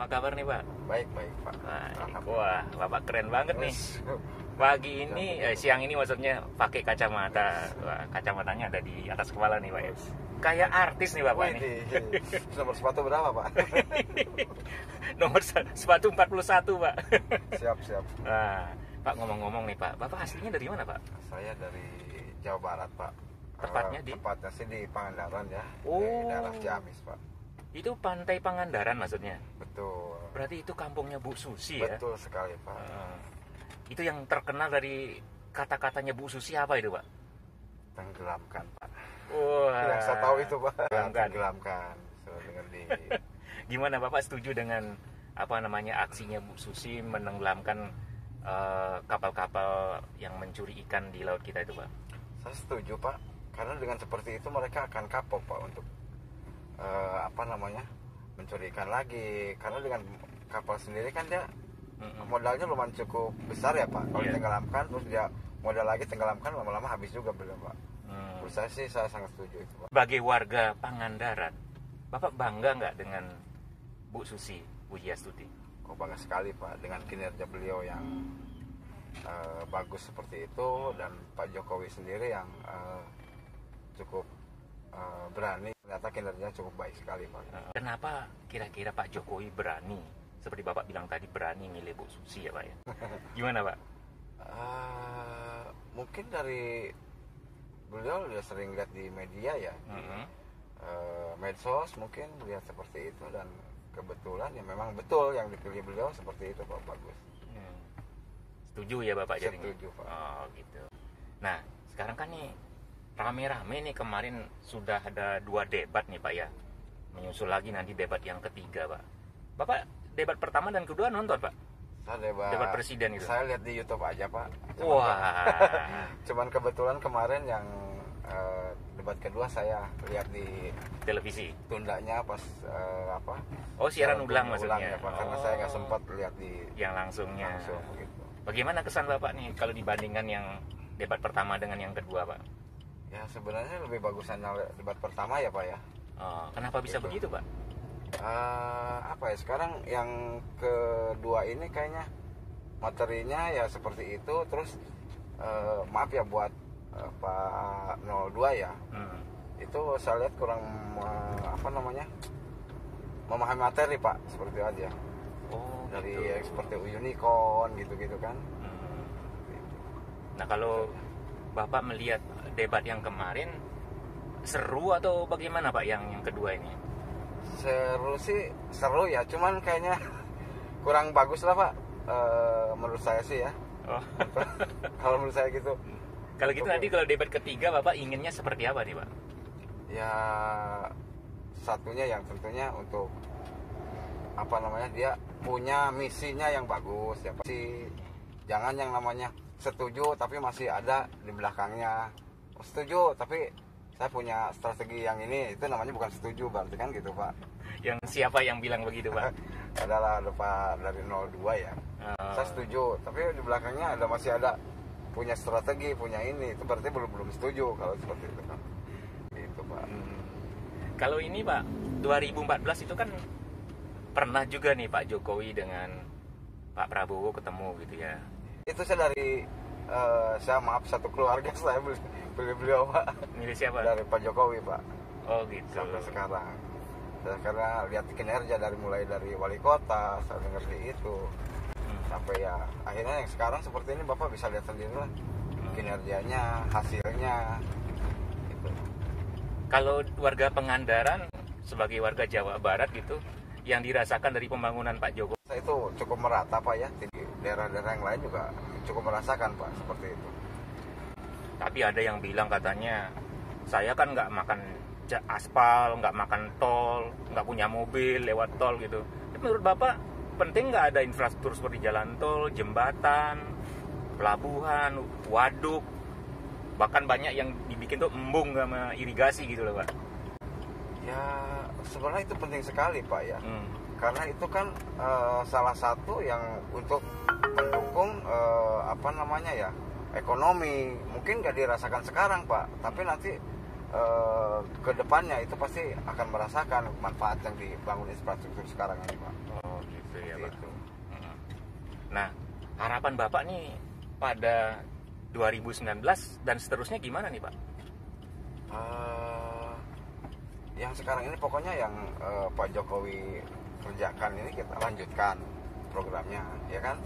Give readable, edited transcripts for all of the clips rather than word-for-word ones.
kabar nih Pak? Baik Pak. Wah, Bapak keren banget nih. Pagi ini, siang ini maksudnya pakai kacamata. Wah, kacamatanya ada di atas kepala nih Pak ya. Kayak artis nih Bapak nih. Nomor sepatu berapa Pak? Nomor sepatu 41 Pak. Siap. Nah, Pak ngomong-ngomong nih Pak, Bapak aslinya dari mana Pak? Saya dari Jawa Barat Pak. Tepatnya di? Tepatnya sih di Pangandaran ya. Oh. Di daerah Ciamis Pak. Itu Pantai Pangandaran maksudnya? Betul. Berarti itu kampungnya Bu Susi ya? Betul sekali Pak. Itu yang terkenal dari kata-katanya Bu Susi apa itu Pak? Tenggelamkan Pak. Wah. Yang saya tahu itu Pak. Tenggelamkan. Dengar di. Gimana Bapak setuju dengan apa namanya aksinya Bu Susi menenggelamkan kapal-kapal yang mencuri ikan di laut kita itu Pak? Saya setuju Pak. Karena dengan seperti itu mereka akan kapok Pak untuk mencuri ikan lagi. Karena dengan kapal sendiri kan dia modalnya lumayan cukup besar ya Pak. Kalau tenggelamkan terus dia modal lagi tenggelamkan, lama-lama habis juga belum Pak. Menurut saya sih saya sangat setuju itu Pak. Sebagai warga Pangandaran, Bapak bangga nggak dengan Bu Susi Pujiastuti? Oh, bangga sekali Pak dengan kinerja beliau yang bagus seperti itu, dan Pak Jokowi sendiri yang cukup berani. Ternyata kinerjanya cukup baik sekali Pak. Kenapa kira-kira Pak Jokowi berani, seperti Bapak bilang tadi, berani milih Bu Susi ya Pak ya? Gimana Pak? Mungkin dari beliau udah sering lihat di media ya, medsos mungkin lihat seperti itu, dan kebetulan ya memang betul yang dipilih beliau seperti itu Pak, bagus. Setuju ya Bapak jadinya? Setuju Pak. Oh gitu. Nah sekarang kan nih rame-rame nih, kemarin sudah ada 2 debat nih Pak ya, menyusul lagi nanti debat yang ketiga Pak. Bapak debat pertama dan kedua nonton Pak? Saya debat presiden itu? Saya lihat di YouTube aja Pak. Cuman kebetulan kemarin yang debat kedua saya lihat di televisi. Tundanya pas siaran ulang maksudnya ya, Pak, karena saya nggak sempat lihat di yang langsungnya. Langsung gitu. Bagaimana kesan Bapak nih kalau dibandingkan yang debat pertama dengan yang kedua Pak? Ya sebenarnya lebih bagusan debat pertama ya Pak ya. Kenapa bisa begitu Pak? Sekarang yang kedua ini kayaknya materinya ya seperti itu, terus maaf ya buat Pak 02 ya, itu saya lihat kurang memahami materi Pak, seperti itu aja. Dari seperti unicorn gitu kan. Nah kalau Bapak melihat debat yang kemarin seru atau bagaimana Pak yang kedua ini? Seru ya, cuman kayaknya kurang bagus lah Pak, menurut saya sih ya. Kalau menurut saya gitu. Kalau gitu nanti kalau debat ketiga Bapak inginnya seperti apa nih Pak? Ya satunya yang tentunya untuk dia punya misinya yang bagus ya Pak. Jangan yang namanya setuju tapi masih ada di belakangnya. Setuju tapi saya punya strategi yang ini, itu namanya bukan setuju, berarti kan gitu Pak. Yang siapa yang bilang begitu Pak? Adalah Pak dari 02 ya. Saya setuju, tapi di belakangnya masih ada punya strategi, punya ini, itu berarti belum setuju kalau seperti itu Pak. Gitu Pak. Kalau ini Pak, 2014 itu kan pernah juga nih Pak Jokowi dengan Pak Prabowo ketemu gitu ya. Itu saya dari satu keluarga saya beli beliau Pak. Milih siapa? Dari Pak Jokowi Pak. Oh gitu. Sampai sekarang. Karena lihat kinerja mulai dari wali kota, saya dengar itu. Sampai ya akhirnya yang sekarang seperti ini Bapak bisa lihat sendiri lah. Kinerjanya, hasilnya. Gitu. Kalau warga Pangandaran sebagai warga Jawa Barat gitu, yang dirasakan dari pembangunan Pak Jokowi? Itu cukup merata Pak ya. Di daerah-daerah yang lain juga cukup merasakan Pak seperti itu. Tapi ada yang bilang katanya, saya kan nggak makan aspal, nggak makan tol, nggak punya mobil lewat tol gitu. Tapi menurut Bapak penting nggak ada infrastruktur seperti jalan tol, jembatan, pelabuhan, waduk, bahkan banyak yang dibikin tuh embung sama irigasi gitu loh Pak? Ya sebenarnya itu penting sekali Pak ya. Karena itu kan salah satu yang untuk mendukung ekonomi. Mungkin nggak dirasakan sekarang Pak, tapi nanti ke depannya itu pasti akan merasakan manfaat yang dibangun infrastruktur sekarang ini Pak. Oh gitu ya Pak. Gitu. Nah, harapan Bapak nih pada 2019 dan seterusnya gimana nih Pak? Yang sekarang ini pokoknya yang Pak Jokowi kerjakan ini kita lanjutkan programnya, ya kan?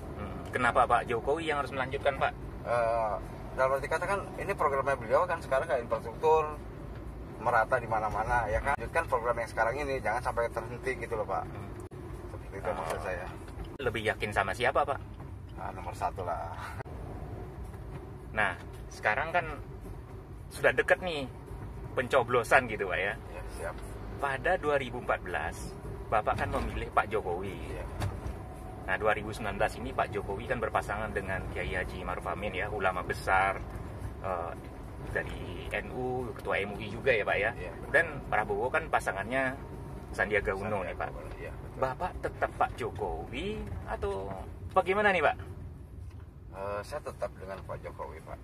Kenapa Pak Jokowi yang harus melanjutkan Pak? Dalam arti kata kan ini programnya beliau kan sekarang kayak infrastruktur merata di mana-mana, ya kan? Lanjutkan program yang sekarang ini, jangan sampai terhenti gitu loh Pak. Seperti itu maksud saya. Lebih yakin sama siapa Pak? Nomor 1 lah. Nah, sekarang kan sudah deket nih pencoblosan gitu Pak ya. Ya, siap. Pada 2014, Bapak kan memilih Pak Jokowi. Ya. Nah, 2019 ini Pak Jokowi kan berpasangan dengan Kiai Haji Ma'ruf Amin ya, ulama besar dari NU, ketua MUI juga ya Pak ya. Ya. Dan Prabowo kan pasangannya Sandiaga Uno nih Pak. Ya, Bapak tetap Pak Jokowi atau bagaimana nih Pak? saya tetap dengan Pak Jokowi Pak.